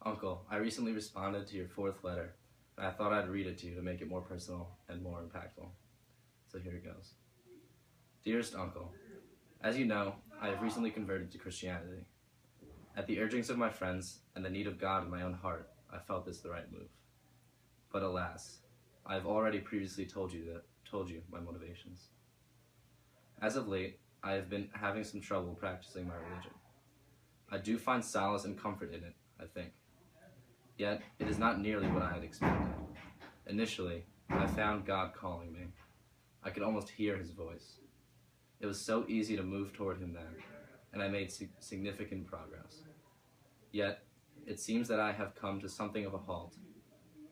Uncle, I recently responded to your 4th letter, and I thought I'd read it to you to make it more personal and more impactful. So here it goes. Dearest Uncle, as you know, I have recently converted to Christianity. At the urgings of my friends and the need of God in my own heart, I felt this the right move. But alas, I have already previously told you my motivations. As of late, I have been having some trouble practicing my religion. I do find solace and comfort in it, I think. Yet, it is not nearly what I had expected. Initially, I found God calling me. I could almost hear his voice. It was so easy to move toward him then, and I made significant progress. Yet, it seems that I have come to something of a halt,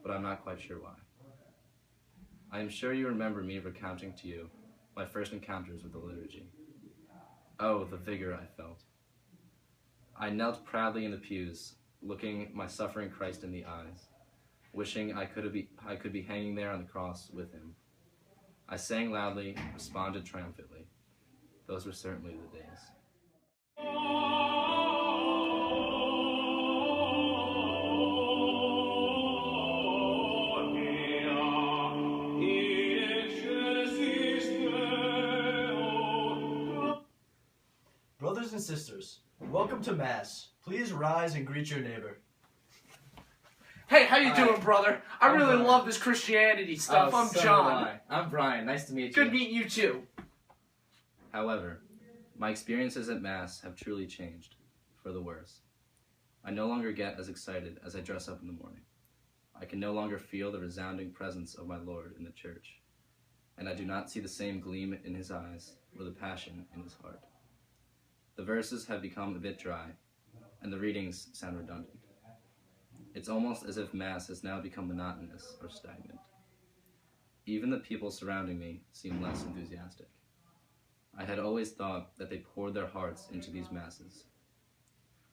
but I'm not quite sure why. I am sure you remember me recounting to you my first encounters with the liturgy. Oh, the vigor I felt. I knelt proudly in the pews, looking my suffering Christ in the eyes, wishing I could be hanging there on the cross with him. I sang loudly, responded triumphantly. Those were certainly the days. Brothers and sisters, welcome to Mass. Please rise and greet your neighbor. Hey, how you doing, brother? I really love this Christianity stuff. I'm John. I'm Brian. Nice to meet you. Good meeting you too. However, my experiences at Mass have truly changed, for the worse. I no longer get as excited as I dress up in the morning. I can no longer feel the resounding presence of my Lord in the church, and I do not see the same gleam in his eyes or the passion in his heart. The verses have become a bit dry, and the readings sound redundant. It's almost as if Mass has now become monotonous or stagnant. Even the people surrounding me seem less enthusiastic. I had always thought that they poured their hearts into these Masses.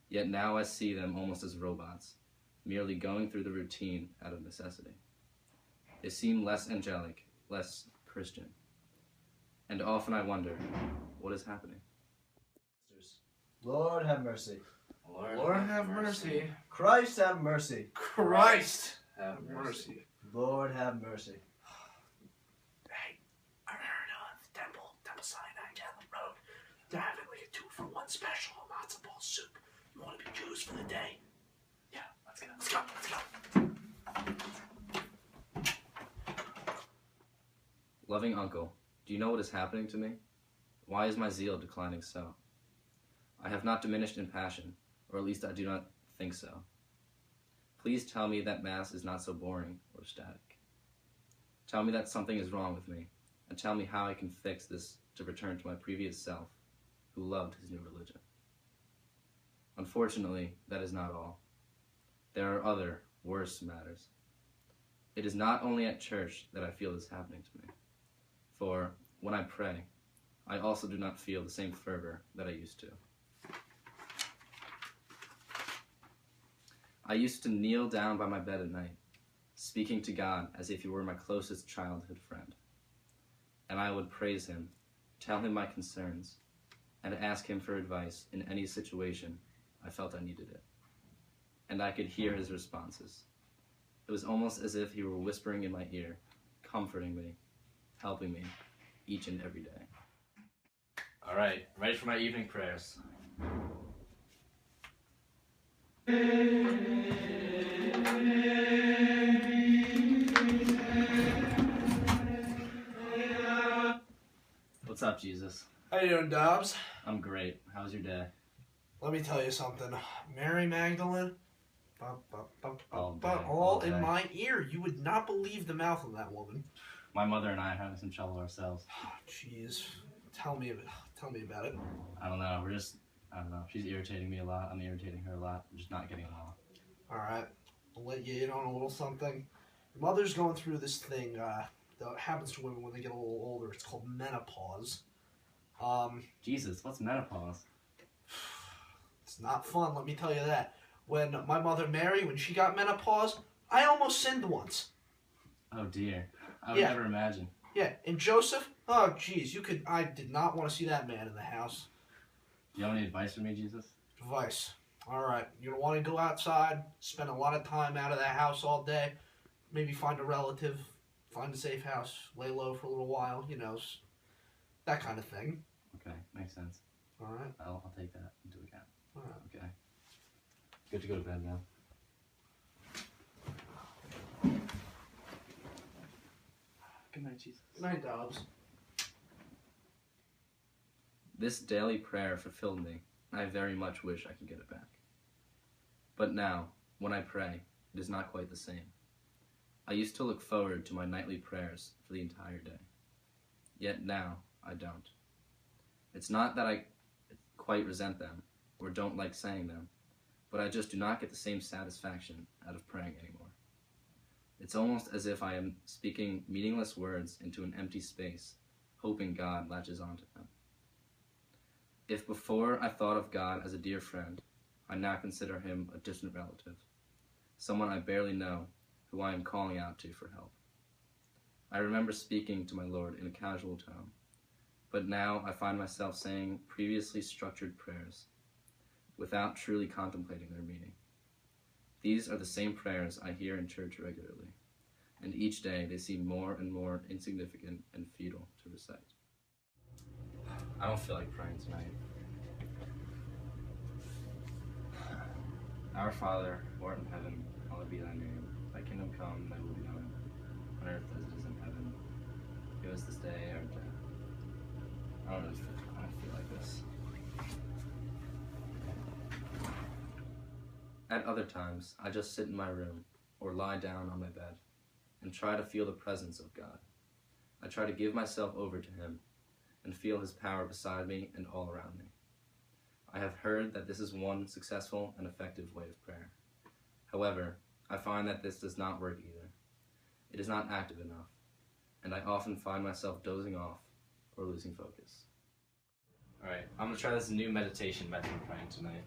Yet now I see them almost as robots, merely going through the routine out of necessity. They seem less angelic, less Christian. And often I wonder, what is happening? Lord have mercy. Lord have mercy. Christ have mercy. Christ have mercy. Lord have mercy. Hey, I heard the Temple Sinai down the road. They're having like a 2-for-1 special on matzo ball soup. You want to be Jews for the day? Yeah, let's go. Loving uncle, do you know what is happening to me? Why is my zeal declining so? I have not diminished in passion, or at least I do not think so. Please tell me that Mass is not so boring or static. Tell me that something is wrong with me, and tell me how I can fix this to return to my previous self, who loved his new religion. Unfortunately, that is not all. There are other, worse matters. It is not only at church that I feel this happening to me, for when I pray, I also do not feel the same fervor that I used to. I used to kneel down by my bed at night, speaking to God as if he were my closest childhood friend. And I would praise him, tell him my concerns, and ask him for advice in any situation I felt I needed it. And I could hear his responses. It was almost as if he were whispering in my ear, comforting me, helping me, each and every day. All right, ready for my evening prayers. What's up, Jesus? How you doing, Dobbs? I'm great. How's your day? Let me tell you something. Mary Magdalene, All all day. in my ear. You would not believe the mouth of that woman. My mother and I are having some trouble ourselves. Jeez, tell me about it. I don't know. I don't know. She's irritating me a lot. I'm irritating her a lot. We're just not getting along. All right, I'll let you in on a little something. Your mother's going through this thing that happens to women when they get a little older. It's called menopause. Jesus, what's menopause? It's not fun, let me tell you that. When my mother Mary, when she got menopause, I almost sinned once. Oh dear. I would never imagine. Yeah, and Joseph, oh geez, I did not want to see that man in the house. Do you have any advice for me, Jesus? Advice. All right, you're going to want to go outside, spend a lot of time out of that house all day, maybe find a relative, find a safe house, lay low for a little while, you know, that kind of thing. Okay, makes sense. All right. I'll take that into account. All right. Okay. Good to go to bed now. Good night, Jesus. Good night, Dobbs. This daily prayer fulfilled me. I very much wish I could get it back. But now, when I pray, it is not quite the same. I used to look forward to my nightly prayers for the entire day. Yet now, I don't. It's not that I quite resent them, or don't like saying them, but I just do not get the same satisfaction out of praying anymore. It's almost as if I am speaking meaningless words into an empty space, hoping God latches onto them. If before I thought of God as a dear friend, I now consider him a distant relative, someone I barely know, who I am calling out to for help. I remember speaking to my Lord in a casual tone, but now I find myself saying previously structured prayers, without truly contemplating their meaning. These are the same prayers I hear in church regularly, and each day they seem more and more insignificant and futile to recite. I don't feel like praying tonight. Our Father, who art in heaven, hallowed be thy name. Thy kingdom come, thy will be done, on earth as it is in heaven. Give us this day our bread. I don't feel like this. At other times, I just sit in my room, or lie down on my bed, and try to feel the presence of God. I try to give myself over to him, and feel his power beside me and all around me. I have heard that this is one successful and effective way of prayer. However, I find that this does not work either. It is not active enough, and I often find myself dozing off or losing focus. Alright, I'm going to try this new meditation method of praying tonight.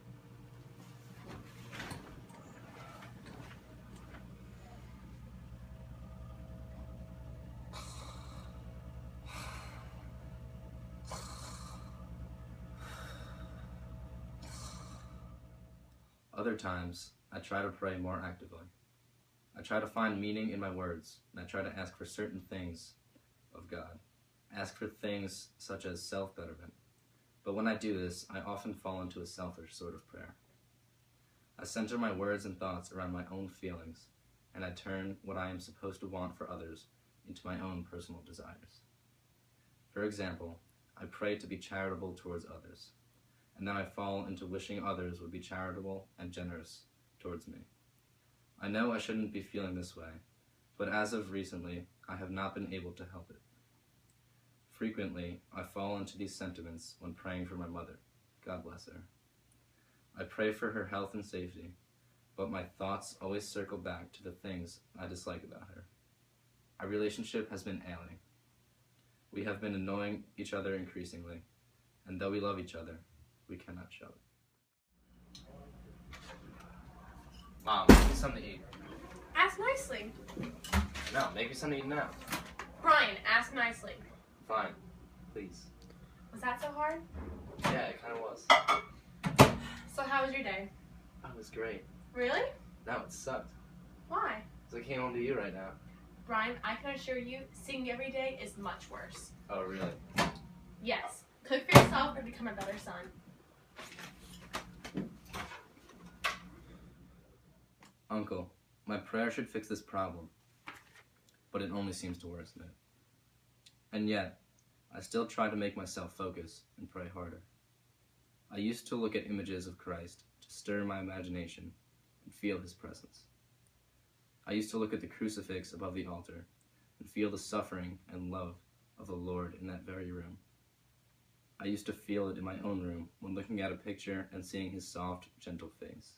Other times, I try to pray more actively. I try to find meaning in my words, and I try to ask for certain things of God. Ask for things such as self-betterment. But when I do this, I often fall into a selfish sort of prayer. I center my words and thoughts around my own feelings, and I turn what I am supposed to want for others into my own personal desires. For example, I pray to be charitable towards others, and then I fall into wishing others would be charitable and generous towards me. I know I shouldn't be feeling this way, but as of recently, I have not been able to help it. Frequently, I fall into these sentiments when praying for my mother. God bless her. I pray for her health and safety, but my thoughts always circle back to the things I dislike about her. Our relationship has been ailing. We have been annoying each other increasingly, and though we love each other, we cannot show it. Mom, make me something to eat. Ask nicely. No, make me something to eat now. Brian, ask nicely. Fine, please. Was that so hard? Yeah, it kind of was. So how was your day? Oh, it was great. Really? No, it sucked. Why? Because I came home to you right now. Brian, I can assure you, seeing you every day is much worse. Oh, really? Yes. Cook for yourself or become a better son. Uncle, my prayer should fix this problem, but it only seems to worsen it. And yet, I still try to make myself focus and pray harder. I used to look at images of Christ to stir my imagination and feel his presence. I used to look at the crucifix above the altar and feel the suffering and love of the Lord in that very room. I used to feel it in my own room when looking at a picture and seeing his soft, gentle face.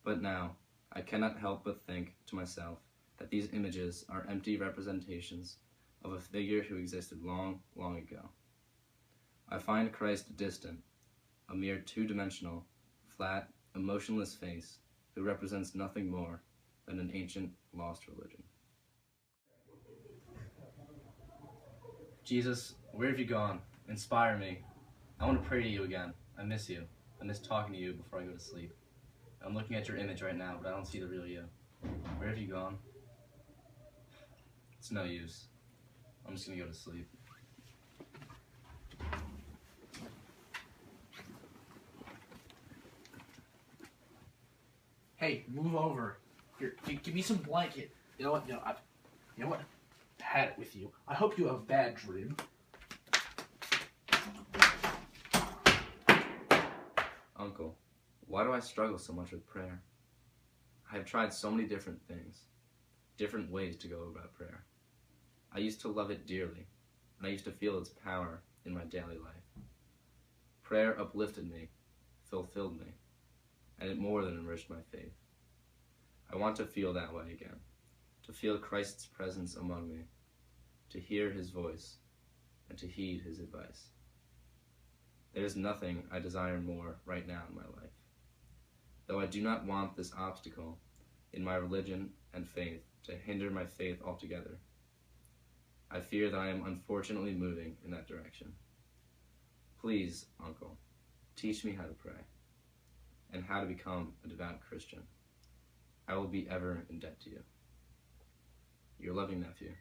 But now, I cannot help but think to myself that these images are empty representations of a figure who existed long, long ago. I find Christ distant, a mere two-dimensional, flat, emotionless face who represents nothing more than an ancient, lost religion. Jesus, where have you gone? Inspire me. I want to pray to you again. I miss you. I miss talking to you before I go to sleep. I'm looking at your image right now, but I don't see the real you. Where have you gone? It's no use. I'm just gonna go to sleep. Hey, move over. Here, give me some blanket. You know what? No, you know what? I've had it with you. I hope you have a bad dream. Uncle, why do I struggle so much with prayer? I have tried so many different things, different ways to go about prayer. I used to love it dearly, and I used to feel its power in my daily life. Prayer uplifted me, fulfilled me, and it more than enriched my faith. I want to feel that way again, to feel Christ's presence among me, to hear his voice, and to heed his advice. There is nothing I desire more right now in my life. Though I do not want this obstacle in my religion and faith to hinder my faith altogether, I fear that I am unfortunately moving in that direction. Please, Uncle, teach me how to pray and how to become a devout Christian. I will be ever in debt to you. Your loving nephew,